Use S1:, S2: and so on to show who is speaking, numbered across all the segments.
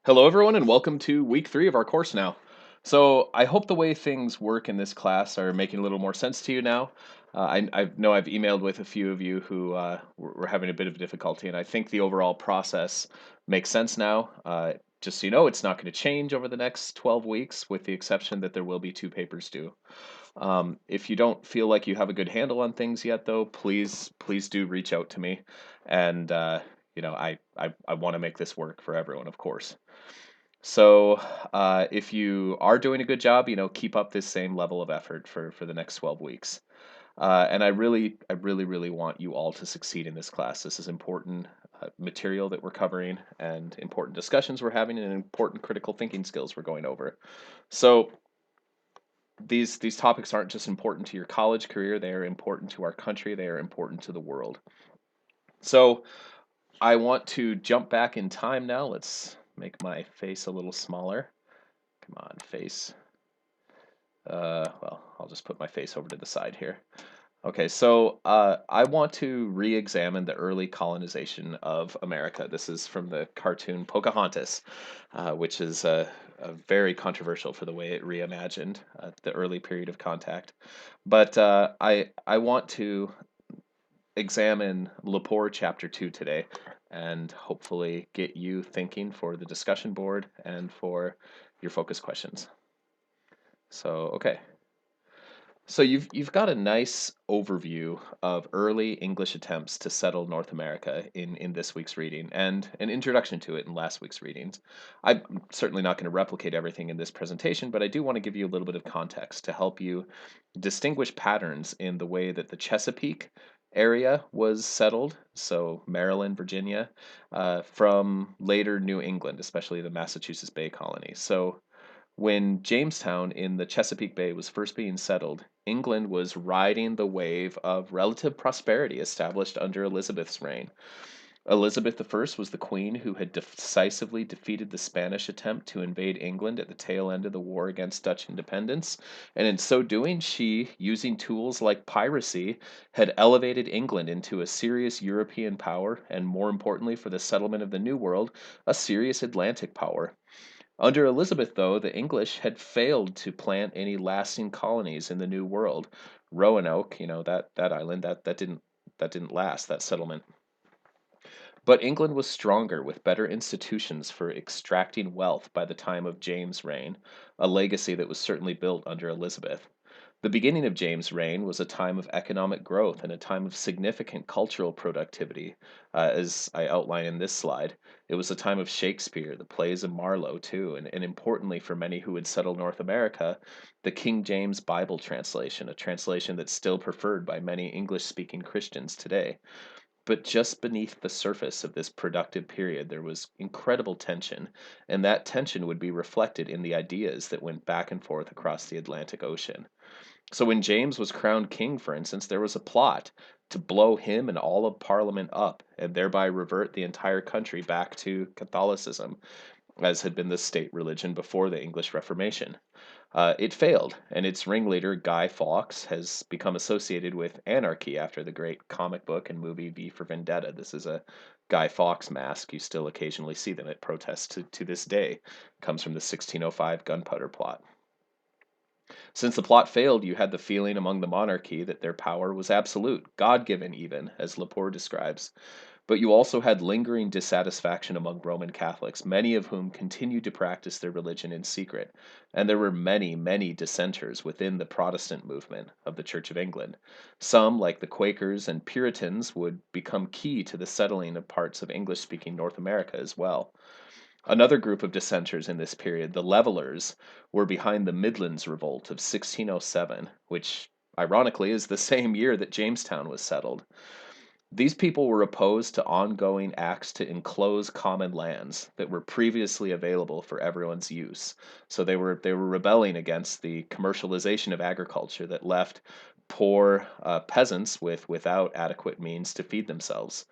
S1: Hello, everyone, and welcome to week 3 of our course now. So, I hope the way things work in this class are making a little more sense to you now. I know I've emailed with a few of you who were having a bit of difficulty, and I think the overall process makes sense now. Just so you know, it's not going to change over the next 12 weeks, with the exception that there will be 2 papers due. If you don't feel like you have a good handle on things yet, though, please do reach out to me, and I want to make this work for everyone, of course. So, if you are doing a good job, keep up this same level of effort for the next 12 weeks. And I really want you all to succeed in this class. This is important material that we're covering, and important discussions we're having, and important critical thinking skills we're going over. So, these topics aren't just important to your college career; they are important to our country. They are important to the world. So, I want to jump back in time now. Let's make my face a little smaller. Come on, face. Well, I'll just put my face over to the side here. Okay, so I want to re-examine the early colonization of America. This is from the cartoon Pocahontas, which is very controversial for the way it reimagined the early period of contact. But I want to examine Lepore Chapter 2 today, and hopefully get you thinking for the discussion board and for your focus questions. So, okay. So you've got a nice overview of early English attempts to settle North America in this week's reading, and an introduction to it in last week's readings. I'm certainly not going to replicate everything in this presentation, but I do want to give you a little bit of context to help you distinguish patterns in the way that the Chesapeake area was settled, so Maryland, Virginia, from later New England, especially the Massachusetts Bay Colony. So when Jamestown in the Chesapeake Bay was first being settled, England was riding the wave of relative prosperity established under Elizabeth's reign. Elizabeth I was the queen who had decisively defeated the Spanish attempt to invade England at the tail end of the war against Dutch independence, and in so doing, she, using tools like piracy, had elevated England into a serious European power, and more importantly for the settlement of the New World, a serious Atlantic power. Under Elizabeth, though, the English had failed to plant any lasting colonies in the New World. Roanoke, that island, that didn't last, that settlement. But England was stronger with better institutions for extracting wealth by the time of James' reign, a legacy that was certainly built under Elizabeth. The beginning of James' reign was a time of economic growth and a time of significant cultural productivity, as I outline in this slide. It was a time of Shakespeare, the plays of Marlowe, too, and importantly for many who had settled North America, the King James Bible translation, a translation that's still preferred by many English speaking Christians today. But just beneath the surface of this productive period, there was incredible tension, and that tension would be reflected in the ideas that went back and forth across the Atlantic Ocean. So when James was crowned king, for instance, there was a plot to blow him and all of Parliament up and thereby revert the entire country back to Catholicism, as had been the state religion before the English Reformation. It failed, and its ringleader, Guy Fawkes, has become associated with anarchy after the great comic book and movie V for Vendetta. This is a Guy Fawkes mask. You still occasionally see them at protests to this day. It comes from the 1605 gunpowder plot. Since the plot failed, you had the feeling among the monarchy that their power was absolute, God given even, as Lepore describes. But you also had lingering dissatisfaction among Roman Catholics, many of whom continued to practice their religion in secret, and there were many, many dissenters within the Protestant movement of the Church of England. Some, like the Quakers and Puritans, would become key to the settling of parts of English speaking North America as well. Another group of dissenters in this period, the Levelers, were behind the Midlands Revolt of 1607, which ironically is the same year that Jamestown was settled. These people were opposed to ongoing acts to enclose common lands that were previously available for everyone's use. So they were rebelling against the commercialization of agriculture that left poor peasants without adequate means to feed themselves.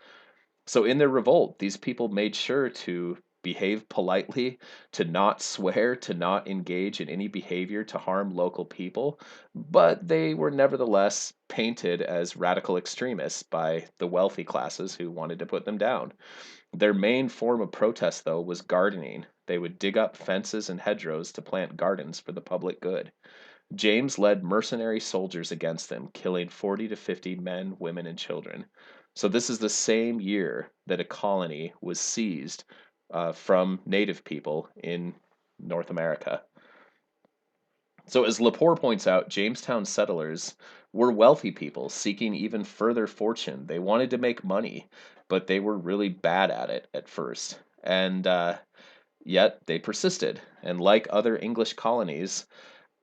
S1: So in their revolt, these people made sure to behave politely, to not swear, to not engage in any behavior to harm local people, but they were nevertheless painted as radical extremists by the wealthy classes who wanted to put them down. Their main form of protest, though, was gardening, They would dig up fences and hedgerows to plant gardens for the public good. James led mercenary soldiers against them, killing 40 to 50 men, women, and children. So, this is the same year that a colony was seized from native people in North America. So, as Lepore points out, Jamestown settlers were wealthy people seeking even further fortune. They wanted to make money, but they were really bad at it at first. And yet they persisted. And like other English colonies,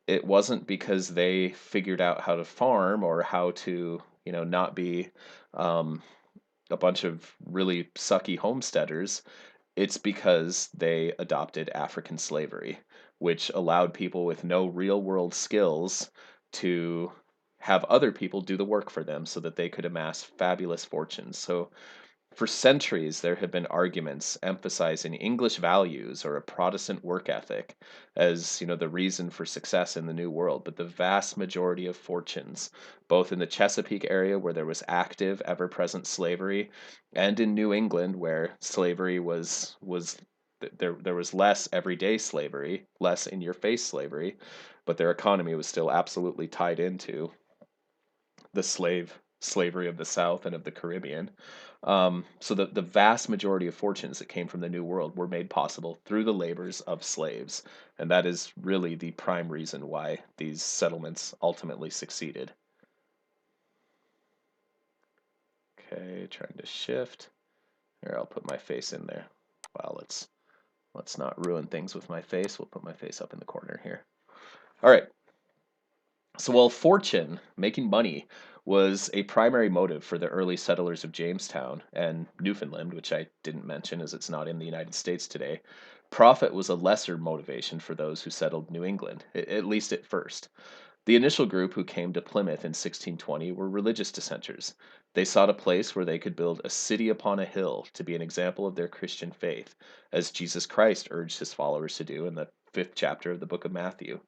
S1: it wasn't because they figured out how to farm or how to, not be um, a bunch of really sucky homesteaders. It's because they adopted African slavery, which allowed people with no real world skills to have other people do the work for them so that they could amass fabulous fortunes. So for centuries, there have been arguments emphasizing English values or a Protestant work ethic as, the reason for success in the New World. But the vast majority of fortunes, both in the Chesapeake area where there was active, ever-present slavery, and in New England where slavery there was less everyday slavery, less in-your-face slavery, but their economy was still absolutely tied into the slavery of the South and of the Caribbean. So the vast majority of fortunes that came from the New World were made possible through the labors of slaves. And that is really the prime reason why these settlements ultimately succeeded. Okay, trying to shift. Here, I'll put my face in there. Wow, let's not ruin things with my face. We'll put my face up in the corner here. All right. So while fortune, making money, was a primary motive for the early settlers of Jamestown and Newfoundland, which I didn't mention as it's not in the United States today, profit was a lesser motivation for those who settled New England, at least at first. The initial group who came to Plymouth in 1620 were religious dissenters. They sought a place where they could build a city upon a hill to be an example of their Christian faith, as Jesus Christ urged his followers to do in the 5th chapter of the book of Matthew.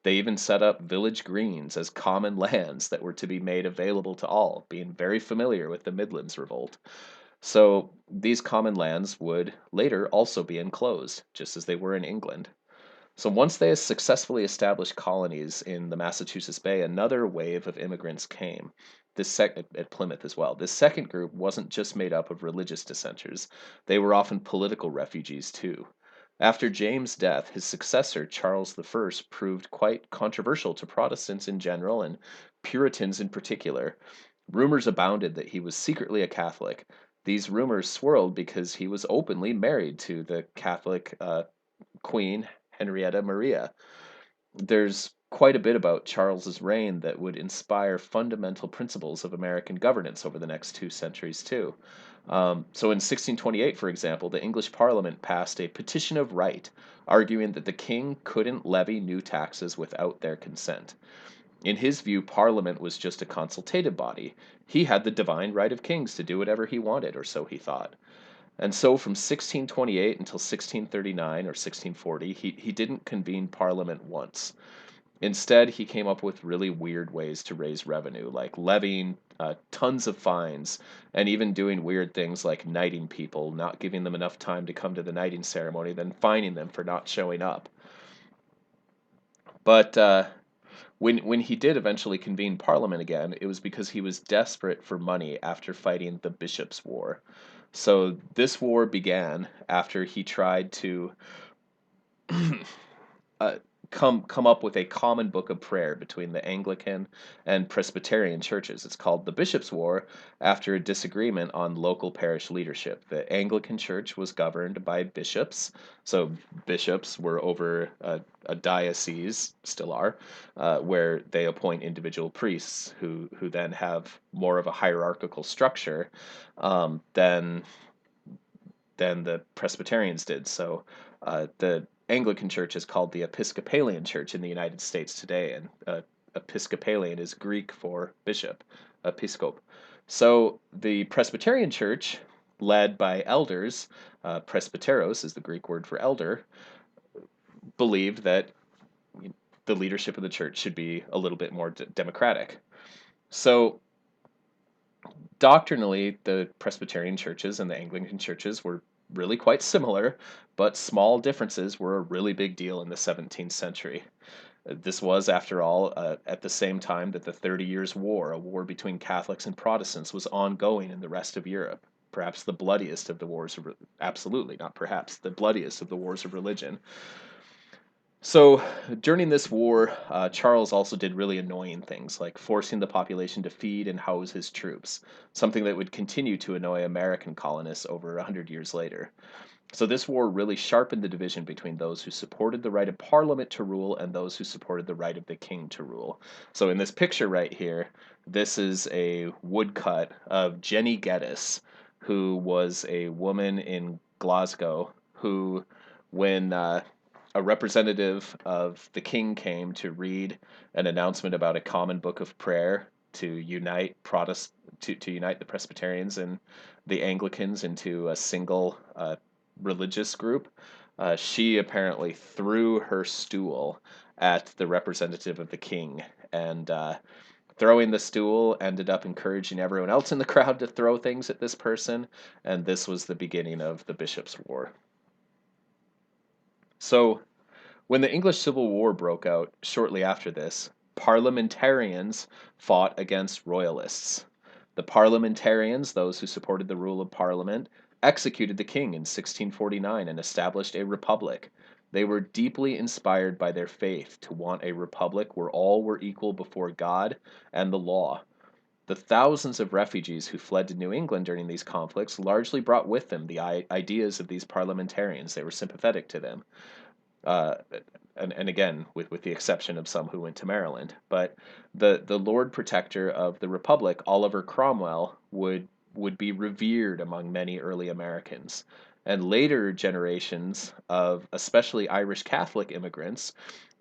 S1: They even set up village greens as common lands that were to be made available to all, being very familiar with the Midlands Revolt. So these common lands would later also be enclosed, just as they were in England. So once they successfully established colonies in the Massachusetts Bay, another wave of immigrants came. At Plymouth as well. This second group wasn't just made up of religious dissenters; they were often political refugees too. After James' death, his successor, Charles I, proved quite controversial to Protestants in general and Puritans in particular. Rumors abounded that he was secretly a Catholic. These rumors swirled because he was openly married to the Catholic Queen Henrietta Maria. There's quite a bit about Charles's reign that would inspire fundamental principles of American governance over the next 2 centuries, too. So in 1628, for example, the English Parliament passed a petition of right, arguing that the king couldn't levy new taxes without their consent. In his view, Parliament was just a consultative body. He had the divine right of kings to do whatever he wanted, or so he thought. And so from 1628 until 1639 or 1640, he didn't convene Parliament once. Instead, he came up with really weird ways to raise revenue, like levying tons of fines and even doing weird things like knighting people, not giving them enough time to come to the knighting ceremony, then fining them for not showing up. But when he did eventually convene Parliament again, it was because he was desperate for money after fighting the Bishops' War. So this war began after he tried to uh, come up with a common book of prayer between the Anglican and Presbyterian churches. It's called the Bishops' War after a disagreement on local parish leadership. The Anglican Church was governed by bishops, so bishops were over a diocese, still are, where they appoint individual priests who then have more of a hierarchical structure than the Presbyterians did. So the Anglican Church is called the Episcopalian Church in the United States today, and Episcopalian is Greek for bishop, episcop. So the Presbyterian Church, led by elders, presbyteros is the Greek word for elder, believed that the leadership of the church should be a little bit more democratic. So doctrinally, the Presbyterian churches and the Anglican churches were really quite similar, but small differences were a really big deal in the 17th century. This was, after all, at the same time that the 30 Years' War, a war between Catholics and Protestants, was ongoing in the rest of Europe. Perhaps the bloodiest of the wars of, absolutely, not perhaps, the bloodiest of the wars of religion. So during this war, Charles also did really annoying things like forcing the population to feed and house his troops, something that would continue to annoy American colonists over 100 years later. So this war really sharpened the division between those who supported the right of Parliament to rule and those who supported the right of the king to rule. So in this picture right here, this is a woodcut of Jenny Geddes, who was a woman in Glasgow who, when a representative of the king came to read an announcement about a common book of prayer to unite to unite the Presbyterians and the Anglicans into a single religious group. She apparently threw her stool at the representative of the king, and throwing the stool ended up encouraging everyone else in the crowd to throw things at this person, and this was the beginning of the Bishops' War. So, when the English Civil War broke out shortly after this, parliamentarians fought against royalists. The parliamentarians, those who supported the rule of Parliament, executed the king in 1649 and established a republic. They were deeply inspired by their faith to want a republic where all were equal before God and the law. The thousands of refugees who fled to New England during these conflicts largely brought with them the ideas of these parliamentarians. They were sympathetic to them. Uh, and again, with the exception of some who went to Maryland. But the Lord Protector of the Republic, Oliver Cromwell, would be revered among many early Americans. And later generations of especially Irish Catholic immigrants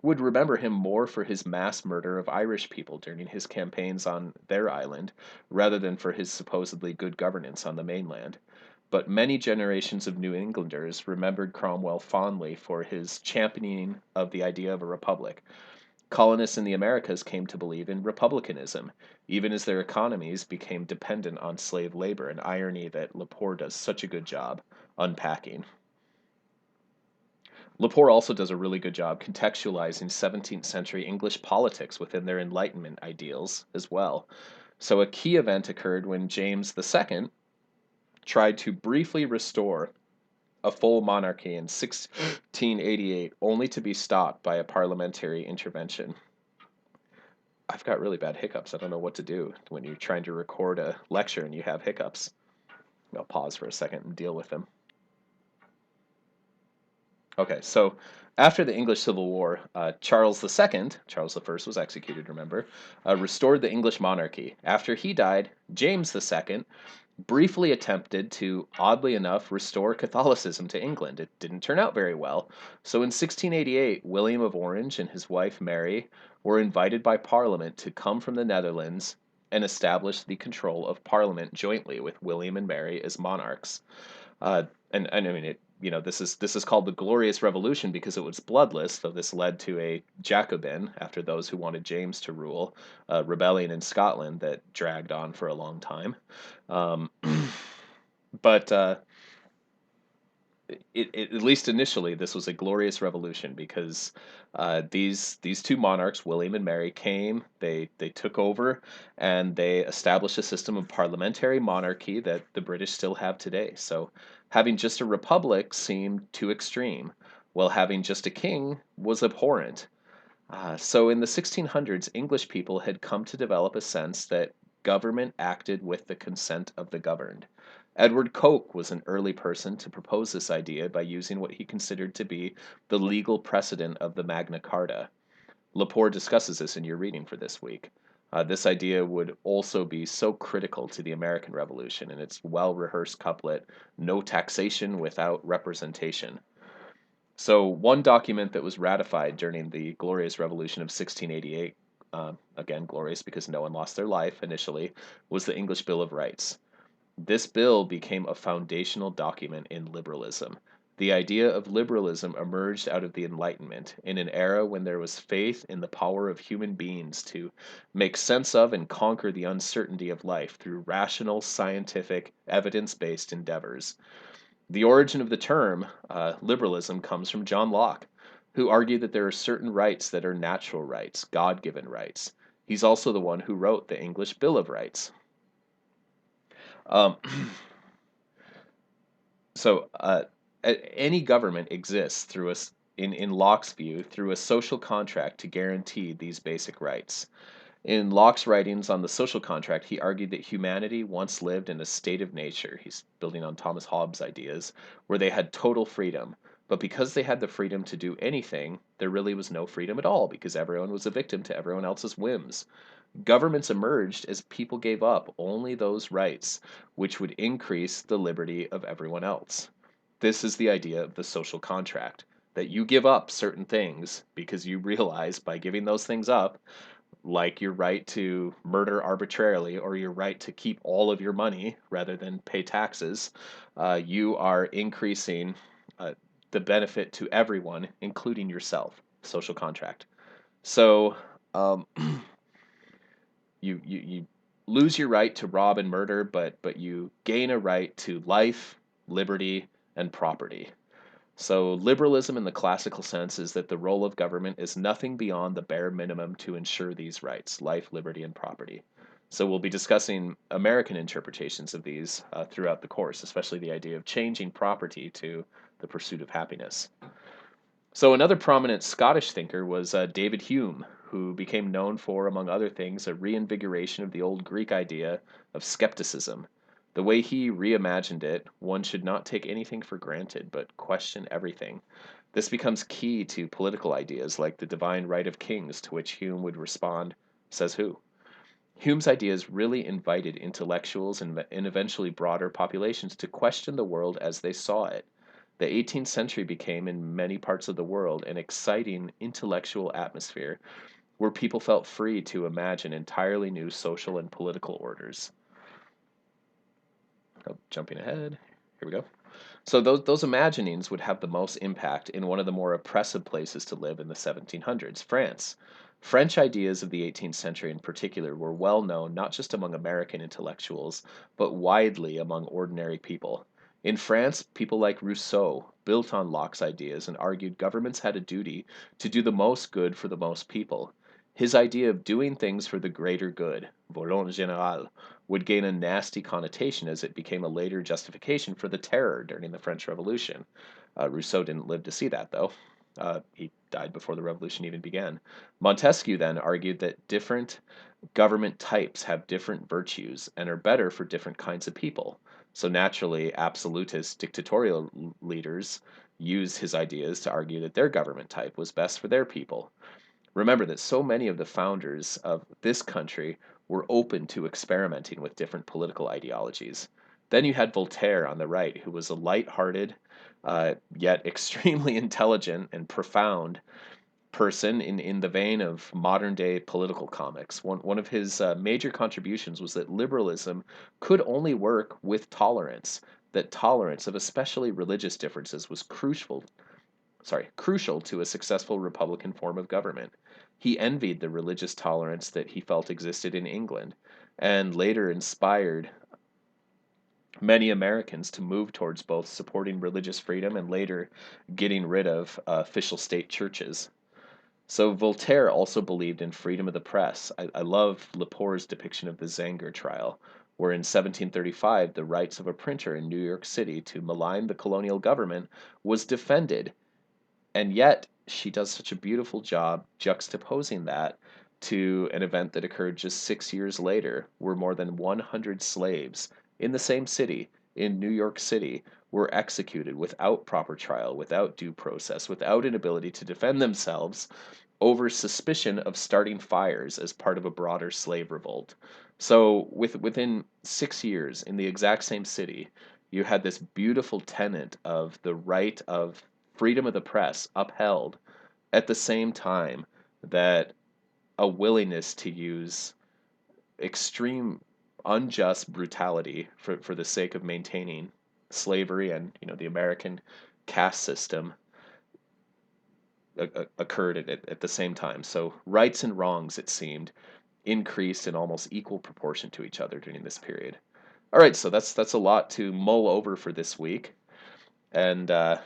S1: would remember him more for his mass murder of Irish people during his campaigns on their island, rather than for his supposedly good governance on the mainland. But many generations of New Englanders remembered Cromwell fondly for his championing of the idea of a republic. Colonists in the Americas came to believe in republicanism, even as their economies became dependent on slave labor, an irony that Lepore does such a good job unpacking. Lepore also does a really good job contextualizing 17th century English politics within their Enlightenment ideals as well. So, a key event occurred when James II tried to briefly restore a full monarchy in 1688, only to be stopped by a parliamentary intervention. I've got really bad hiccups. I don't know what to do when you're trying to record a lecture and you have hiccups. I'll pause for a second and deal with them. Okay, so after the English Civil War, Charles II, Charles I was executed, remember, restored the English monarchy. After he died, James II briefly attempted to, oddly enough, restore Catholicism to England. It didn't turn out very well. So in 1688, William of Orange and his wife Mary were invited by Parliament to come from the Netherlands and establish the control of Parliament jointly with William and Mary as monarchs. And I mean, this is called the Glorious Revolution because it was bloodless, though this led to a Jacobin, after those who wanted James to rule, rebellion in Scotland that dragged on for a long time. Um, but at least initially, this was a glorious revolution because these two monarchs, William and Mary, came. They took over and they established a system of parliamentary monarchy that the British still have today. So having just a republic seemed too extreme, while having just a king was abhorrent. So in the 1600s, English people had come to develop a sense that government acted with the consent of the governed. Edward Coke was an early person to propose this idea by using what he considered to be the legal precedent of the Magna Carta. Lepore discusses this in your reading for this week. This idea would also be so critical to the American Revolution in its well rehearsed couplet, "No taxation without representation." So, one document that was ratified during the Glorious Revolution of 1688, again, glorious because no one lost their life initially, was the English Bill of Rights. This bill became a foundational document in liberalism. The idea of liberalism emerged out of the Enlightenment in an era when there was faith in the power of human beings to make sense of and conquer the uncertainty of life through rational, scientific, evidence based endeavors. The origin of the term liberalism comes from John Locke, who argued that there are certain rights that are natural rights, God given rights. He's also the one who wrote the English Bill of Rights. Um, so any government exists through in Locke's view, through a social contract to guarantee these basic rights. In Locke's writings on the social contract, he argued that humanity once lived in a state of nature. He's building on Thomas Hobbes' ideas, where they had total freedom. But because they had the freedom to do anything, there really was no freedom at all because everyone was a victim to everyone else's whims. Governments emerged as people gave up only those rights which would increase the liberty of everyone else. This is the idea of the social contract, that you give up certain things because you realize by giving those things up, like your right to murder arbitrarily or your right to keep all of your money rather than pay taxes, you are increasing uh, the benefit to everyone, including yourself. Social contract. So um, you lose your right to rob and murder, but you gain a right to life, liberty, and property. So, liberalism in the classical sense is that the role of government is nothing beyond the bare minimum to ensure these rights life, liberty, and property. So, we'll be discussing American interpretations of these throughout the course, especially the idea of changing property to the pursuit of happiness. So, another prominent Scottish thinker was David Hume, who became known for, among other things, a reinvigoration of the old Greek idea of skepticism. The way he reimagined it, one should not take anything for granted, but question everything. This becomes key to political ideas like the divine right of kings, to which Hume would respond, says who? Hume's ideas really invited intellectuals and eventually broader populations to question the world as they saw it. The 18th century became, in many parts of the world, an exciting intellectual atmosphere where people felt free to imagine entirely new social and political orders. Oh, jumping ahead. Here we go. So those imaginings would have the most impact in one of the more oppressive places to live in the 1700s, France. French ideas of the 18th century in particular were well known not just among American intellectuals, but widely among ordinary people. In France, people like Rousseau built on Locke's ideas and argued governments had a duty to do the most good for the most people. His idea of doing things for the greater good, volonté générale, would gain a nasty connotation as it became a later justification for the terror during the French Revolution. Rousseau didn't live to see that, though. He died before the revolution even began. Montesquieu then argued that different government types have different virtues and are better for different kinds of people. So naturally, absolutist dictatorial leaders used his ideas to argue that their government type was best for their people. Remember that so many of the founders of this country were open to experimenting with different political ideologies. Then you had Voltaire on the right, who was a light-hearted, yet extremely intelligent and profound person in the vein of modern day political comics. One of his major contributions was that liberalism could only work with tolerance, that tolerance of especially religious differences was crucial to a successful republican form of government. He envied the religious tolerance that he felt existed in England, and later inspired many Americans to move towards both supporting religious freedom and later getting rid of official state churches. So Voltaire also believed in freedom of the press. I love Lepore's depiction of the Zanger trial, where in 1735 the rights of a printer in New York City to malign the colonial government was defended, and yet she does such a beautiful job juxtaposing that to an event that occurred just 6 years later, where more than 100 slaves in the same city, in New York City, were executed without proper trial, without due process, without an ability to defend themselves over suspicion of starting fires as part of a broader slave revolt. So, within 6 years, in the exact same city, you had this beautiful tenet of the right of freedom of the press upheld at the same time that a willingness to use extreme unjust brutality for the sake of maintaining slavery and the American caste system occurred at the same time. So rights and wrongs, it seemed, increased in almost equal proportion to each other during this period. All right, so that's a lot to mull over for this week. And I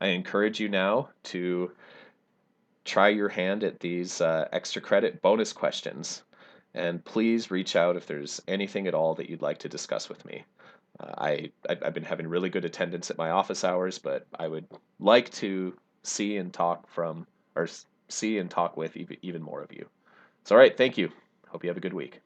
S1: encourage you now to try your hand at these extra credit bonus questions. And please reach out if there's anything at all that you'd like to discuss with me. I've been having really good attendance at my office hours, but I would like to see and talk from, or see and talk with even more of you. So, all right, thank you. Hope you have a good week.